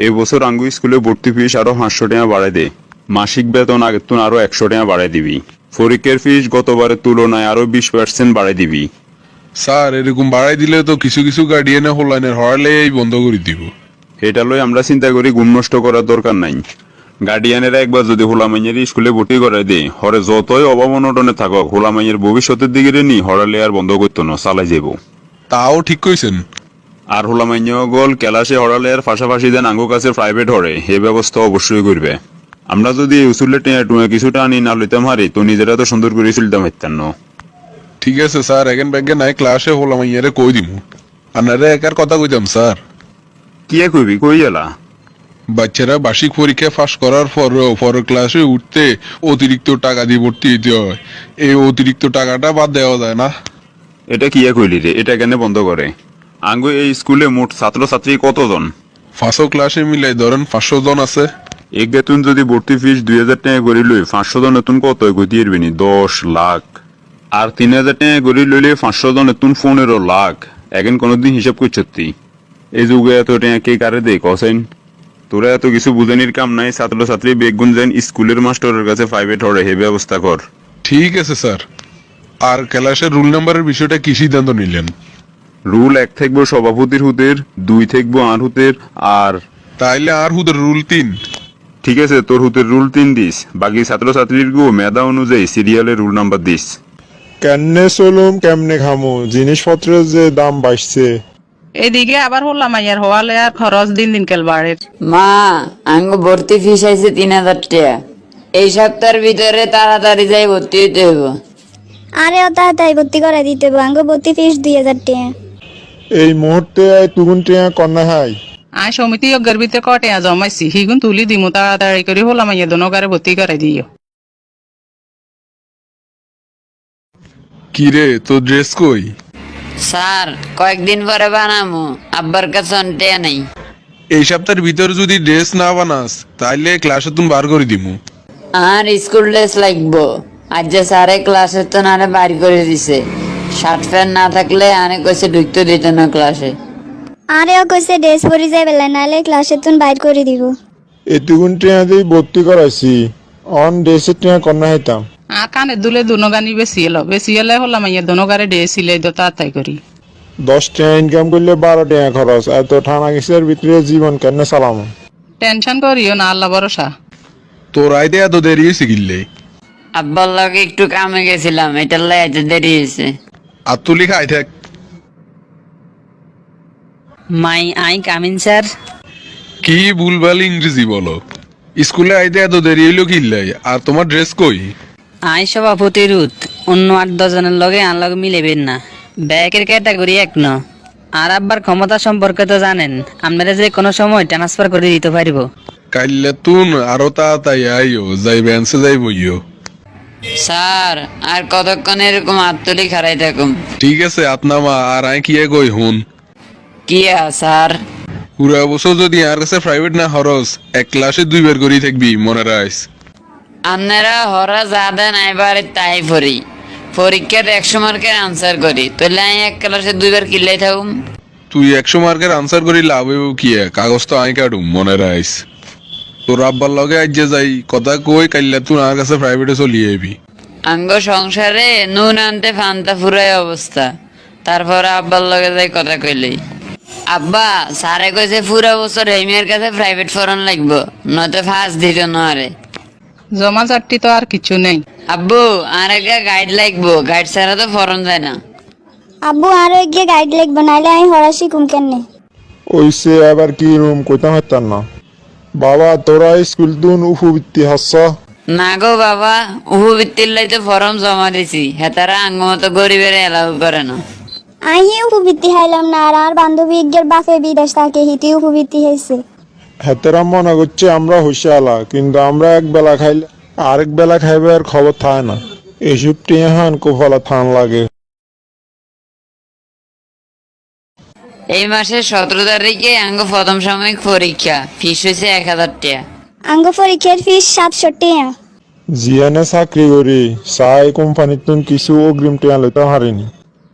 এই বছর আঙ্গু স্কুলে ভর্তি ফিস আরো 500 টাকা বাড়াই দে। মাসিক বেতন আগের তুন আরো 100 টাকা বাড়াই দিবি। পরীক্ষার ফিস গতবারের তুলনায় আরো 20% বাড়াই দিবি। স্যার এরকম বাড়াই দিলে তো কিছু কিছু গার্ডিয়ানে হলাইনের হরালে এই বন্ধ করে দিব। এটা লই আমরা চিন্তা করি গুম নষ্ট করার দরকার নাই। গার্ডিয়ানেরা একবার যদি হোলামাইয়ের স্কুলে ভর্তি করাই দে, হরে যতই অভাব অনটনে থাকক হোলামাইয়ের ভবিষ্যতের দিকে নি হরালে আর বন্ধ করতো না, চালাই যাব। তাও ঠিক কইছেন। আর হোলামাইন্য গল ক্যালাসে হরালে আর পাশাপাশি দেন আঙ্গু কাছে প্রাইভেট হরে, হে ব্যবস্থা অবশ্যই করবে। আমরা যদি এই উসুলে টেনে কিছুটা আনি না লইতাম হারি, তো নিজেরা তো সুন্দর করে চলতাম হারতাম না। ঠিক আছে স্যার, এখন ব্যাগে নাই ক্লাসে হলাম ইয়ারে কই দিমু। আপনারা একার কথা কইতাম স্যার। কি কইবি, কই এলা? বাচ্চারা বার্ষিক পরীক্ষা পাস করার পর ক্লাসে উঠতে অতিরিক্ত টাকা দিয়ে ভর্তি দিতে হয়। এই অতিরিক্ত টাকাটা বাদ দেওয়া যায় না। এটা কি কইলি রে? এটা কেন বন্ধ করে? আঙ্গু এই স্কুলে মোট ছাত্রছাত্রী কতজন? 500 ক্লাসে মিলাই ধরেন 500 জন আছে। এক বেতন যদি ভর্তি ফিস 2000 টাকা করে লই, 500 জন নতুন কত গতি এরবিনি? 10 লাখ। আর 3000 টাকা করে লইলে 500 জন নতুন 15 লাখ। এখন কোনদিন হিসাব করছতি? এই যুগে এত টাকা কে কারে দেয় কসেন? তোরা এত কিছু বুঝানির কাম নাই। ছাত্রছাত্রী বেগুন যান স্কুলের মাস্টারের কাছে প্রাইভেট হরে, হে ব্যবস্থা কর। ঠিক আছে স্যার। আর ক্লাসের রুল নাম্বারের বিষয়টা কি সিদ্ধান্ত নিলেন? রুল 1 থাকবো সভাপতির হুতের, 2 থাকবো আর হুতের, আর তাইলে আর হুদের রুল 3। ঠিক আছে, তোর হুতের রুল 3 দিস। বাকি ছাত্রছাত্রীর গো মেধা অনুযায়ী সিরিয়ালের রুল নাম্বার দিস। কেমনে চলুম কেমনে খামু, জিনিসপত্রের যে দাম বাড়ছে। এদিকে আবার হলাম আয়ার হওয়ালে আর খরচ দিন দিন কেল বাড়ে। মা আঙ্গ ভর্তি ফিস আইছে 3000 টাকা। এই সপ্তাহের ভিতরে তাড়াতাড়ি যাই ভর্তি হইতে হইব। আরে ও তাড়াতাড়ি ভর্তি করে দিতে হবে, আঙ্গ ভর্তি ফিস 2000 টাকা। এই মুহূর্তে তুগুন টিয়া কন্যা হাই। আয় সমিতি অজ্ঞের ভিতরে কটে জমাইছি, হিগুন তুলি দিমু তাড়াতাড়ি করে হলাম আইয়া দনকারে ভর্তি করে দিও। কি রে তোর ড্রেস কই? স্যার কয়েকদিন পরে বানামু, আব্বার কাছে অন্টে নাই। এই সপ্তাহের ভিতরে যদি ড্রেস না বানাস তাইলে ক্লাসে তুমি বার করে দিমু। আর স্কুল ড্রেস লাগবো। আজ যে স্যারে ক্লাসে তো নারে বাইর করে দিছে। শার্ট প্যান্ট না থাকলে আনে কইছে ঢুকতে দিত না ক্লাসে। আরে ও কইছে ড্রেস পরে যাই বেলা, নাহলে ক্লাসে তুন বাইর করে দিব। এতুগুন টিয়া দিয়ে ভর্তি করাইছি, অন ডেসের টিয়া কন্যা হাইতাম। আর কানে দুলে দুনগানি বেশি এলে হলাম আইয়া দনকারে ডে সিলে তো তাড়াতাড়ি করি। 10 টাকা ইনকাম করলে 12 টাকা খরচ। এত ঠানা গেছের ভিতরে জীবন কেন চালাম? টেনশন করিও না, আল্লাহ ভরসা। তোর আইতে এত দেরি হয়েছে কিনলে? আব্বার লগে একটু কামে গেছিলাম, এটার লাই এত দেরি হয়েছে। আর তুলি খাই থাক। মাই আই কামিন স্যার। কি ভুলভাল ইংরেজি বলো? স্কুলে আইতে এত দেরি হইলো কিনলাই? আর তোমার ড্রেস কই? আই সভাপতি রুত, অন্য 8-10 জনের লগে আর লগে মিলেবেন না। ব্যাকের ক্যাটাগরি 1 ন। আর আব্বার ক্ষমতা সম্পর্কে তো জানেন, আপনারা যে কোনো সময় ট্রান্সফার করে দিতে পারবো। কাইলে তুন আরো তাড়াতাড়ি আইও, যাই বেঞ্চে যাই বইও। স্যার আর কতক্ষণ এরকম আত্মলি খারাই থাকুম? ঠিক আছে আপনামা, আর আই কি কই হুন। কি স্যার? পুরা বছর যদি আর কাছে প্রাইভেট না হরস, এক ক্লাসে 2 বার করেই থাকবি, মনে রাখিস। আপনারা হরা যা দেন আইবারে তাই পড়ি। পরীক্ষার 100 মার্কের আনসার করি, তাহলে আমি এক ক্লাসে 2 বার কিল্লাই থাকুম। তুই 100 মার্কের আনসার করি লাভ হইব কি? কাগজ তো আই কাটুম, মনে রাখিস। তোর আব্বার লগে আজ যে যাই কথা কই, কাইলে তুই আর কাছে প্রাইভেটে চলি আইবি। আঙ্গ সংসারে নুন আনতে ফান্তা ফুরাই অবস্থা, তারপর আব্বার লগে যাই কথা কইলেই। আব্বা স্যারে কইছে পুরা বছর হেমিয়ার কাছে প্রাইভেট ফরন লাগবো, নয়তো ফার্স্ট দিত না আরে। জমা চারটি তো আর কিছু নেই। আব্বু আর একটা গাইড লাগবো, গাইড ছাড়া তো ফরন যায় না। আব্বু আরো গিয়ে গাইড লিখবো, নাহলে আমি হরা শিখুম কেনে। ওইসে আবার কি রুম কইতাম হাইতাম না। বাবা তোরা স্কুল তুন উপবৃত্তি হাসছ? না গো বাবা, উপবৃত্তির লাই তো ফর্ম জমা দিছি, হেতারা আঙ্গ মতো গরিবের এলাও করে না। আমি উপবৃত্তি হাইলাম না, আর আর বান্ধবী গের বাপে বিদেশ থাকে, হিতি উপবৃত্তি হয়েছে। হেতেরা মনে করছে আমরা হুশিয়ালা, কিন্তু আমরা এক বেলা খাইলে আরেক বেলা খাইবে আর খবর থাকে না। এসব টিয়া হান কোফলা থান লাগে। এই মাসের 17 তারিখে আঙ্গ প্রথম সাময়িক পরীক্ষা, ফিস হয়েছে 1000 টাকা। আঙ্গ পরীক্ষার ফিস 700 টাকা। জিয়ানে চাকরি করি চাই কোম্পানির তুন কিছু অগ্রিম টিয়া লইতে হারিনি।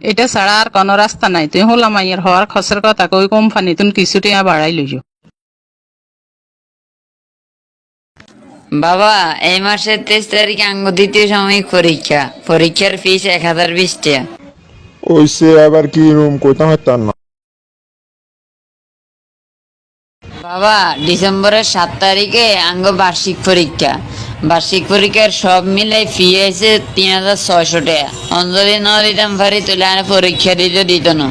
এটা ছাড়া আর কোনো রাস্তা নাই। তুই হলাম আইয়ার হওয়ার খরচের কথা কই কোম্পানি তুন কিছু টাকা বাড়াই লইও। বাবা এই মাসের 23 তারিখ আঙ্গ দ্বিতীয় সাময়িক পরীক্ষা, পরীক্ষার ফিস 1020 টাকা। ওইসে আবার কি রুম কইতাম হইতাম না। বাবা ডিসেম্বরের 7 তারিখে আঙ্গ বার্ষিক পরীক্ষা, বার্ষিক পরীক্ষার সব মিলে ফি হয়েছে 3600 টাকা। অঞ্জলি ন দিতাম পারি তুলে আনে পরীক্ষা দিত না।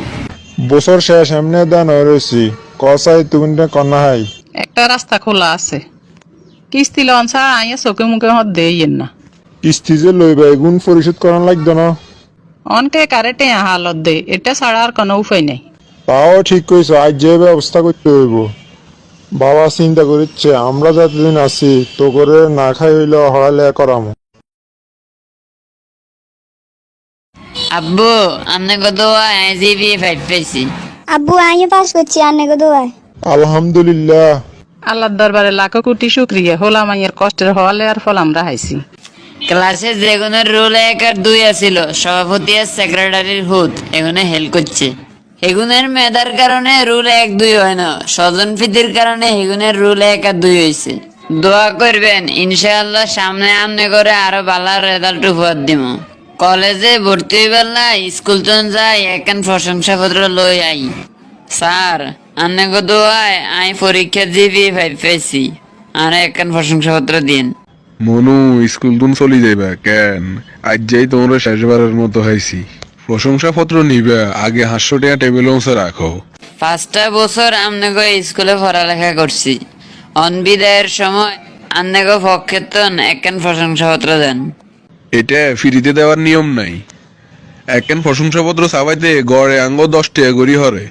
বছর শেষ এমনি দেন রয়েছি কসাই তুমি কন্যা হাই। একটা রাস্তা খোলা আছে, কিস্তি লন ছাড়া আইয়া চোখে মুখে হত দেইয়েন না। কিস্তি যে লইবা এগুন পরিশোধ করান লাগতো না। অনকে কারে টেয়া হালত দে, এটা ছাড়া আর কোনো উপায় নাই। তাও ঠিক কইছো, আজ যে ব্যবস্থা করতে হইব। বাবা চিন্তা করিচ্ছে আমরা যতদিন আছি তো করে না খাই হইলে হড়ালে করাম। আব্বু আমনে কত জিবি 5 পেয়েছি। আব্বু আমিও পাস করছি আন্নাকে দোয়ায়। আলহামদুলিল্লাহ। আল্লাহর দরবারে লাখো কোটি শুক্রিয়া, হলাম আইয়ের কষ্টের হলে আর ফল আমরা হাইছি। ক্লাসে যেগুলো রুল 1 আর 2 আছিল, সভাপতি আর সেক্রেটারির হুত এগুলো হেল করছে। এগুনের মেধার কারণে রুল 1 2 হয় না, স্বজন ফিতির কারণে এগুনের রুল 1 আর 2 হয়েছে। দোয়া করবেন ইনশাআল্লাহ সামনে আমনে করে আরো ভালো রেজাল্ট উপহার দিব। কলেজে ভর্তি হইবার না স্কুল চন যাই এখন প্রশংসাপত্র লই আই। স্যার আমনে গো দোয়ায় আমি পরীক্ষা জিবি 5 পেয়েছি, আর এখন প্রশংসাপত্র দিন। মনু স্কুল তুন চলি যাইবা কেন? আজ যাই তোমরা শেষবারের মতো হয়েছি। প্রশংসাপত্র নিবা, আগে 500 টাকা টেবিল অংশে রাখো। 5টা বছর আমনেগো স্কুলে পড়ালেখা করছি, অনবিদায়ের সময় আমনেগো পক্ষেতন একখান প্রশংসাপত্র দেন। এটা ফ্রিতে দেওয়ার নিয়ম নাই। একখান প্রশংসাপত্র চাবাইতে গড়ে আঙ্গ 10 টাকা করি হরে।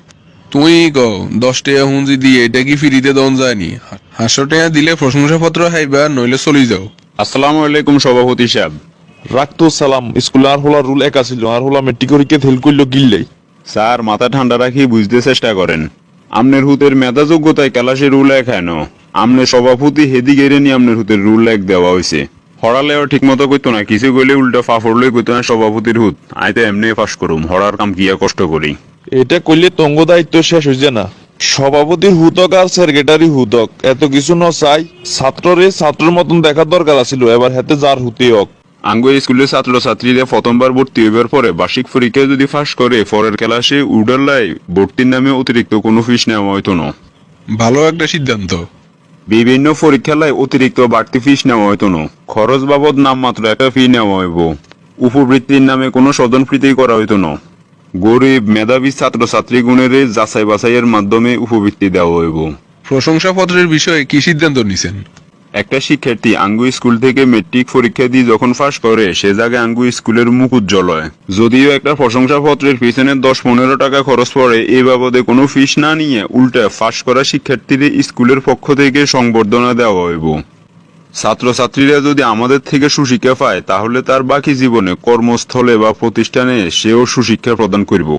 তুই কও 10 টাকা হুঁজি দিয়ে এটা কি ফ্রিতে দন যায়নি? 500 টাকা দিলে প্রশংসাপত্র হাইবা, নইলে চলি যাও। আসসালামু আলাইকুম সভাপতি সাহেব। রাখতো সালাম। স্কুলে আর হলা রুল একা ছিল, আর হলা মেট্রিক পরীক্ষা ফেল করলো গিললেই। স্যার মাথা ঠান্ডা রাখি বুঝতে চেষ্টা করেন। আমনের হুতের মেধা যোগ্যতায় ক্লাসে রুল 1 হয় না। আমনে সভাপতি হেদি গেড়ে নি আমনের হুতের রুল 1 দেওয়া হয়েছে। হরালেও ঠিক মতো কইতো না, কিছু কইলে উল্টা ফাফড় লই কইতো না সভাপতির হুত। আইতে এমনি পাস করুম, হরার কাম কিয়া কষ্ট করি। এটা করলে তঙ্গ দায়িত্ব শেষ হয়েছে না। সভাপতির হুতক আর সেক্রেটারি হুতক এত কিছু ন চাই, ছাত্ররে ছাত্রের মতন দেখার দরকার আছিল। এবার হাতে যার হুতে হোক। আঙ্গ স্কুলের ছাত্র ছাত্রীরা প্রথমবার ভর্তি হইবার পরে বার্ষিক পরীক্ষায় যদি পাস করে পরের ক্লাসে উডারলাই ভর্তির নামে অতিরিক্ত কোনো ফিস নেওয়া হইতো না। ভালো একটা সিদ্ধান্ত। বিভিন্ন পরীক্ষায় অতিরিক্ত বাড়তি ফিস নেওয়া হইতো না। খরচ বাবদ নাম মাত্র একটা ফি নেওয়া হইব। উপবৃত্তির নামে কোনো স্বজনপ্রীতি করা হইতো না। গরিব মেধাবী ছাত্র ছাত্রী গুণের যাচাই বাছাইয়ের মাধ্যমে উপবৃত্তি দেওয়া হইব। প্রশংসাপত্রের বিষয়ে কি সিদ্ধান্ত নিছেন? একটা শিক্ষার্থী আঙ্গু স্কুল থেকে মেট্রিক পরীক্ষা দিয়ে যখন পাস করে সে জায়গায় আঙ্গু স্কুলের মুখ উজ্জ্বল হয়। যদিও একটা প্রশংসাপত্রের পিছনে 10-15 টাকা খরচ পড়ে, এই বাবদে কোনো ফিস না নিয়ে উল্টা পাস করা শিক্ষার্থীদের স্কুলের পক্ষ থেকে সংবর্ধনা দেওয়া হইব। ছাত্রছাত্রীরা যদি আমাদের থেকে সুশিক্ষা পায় তাহলে তার বাকি জীবনে কর্মস্থলে বা প্রতিষ্ঠানে সেও সুশিক্ষা প্রদান করব।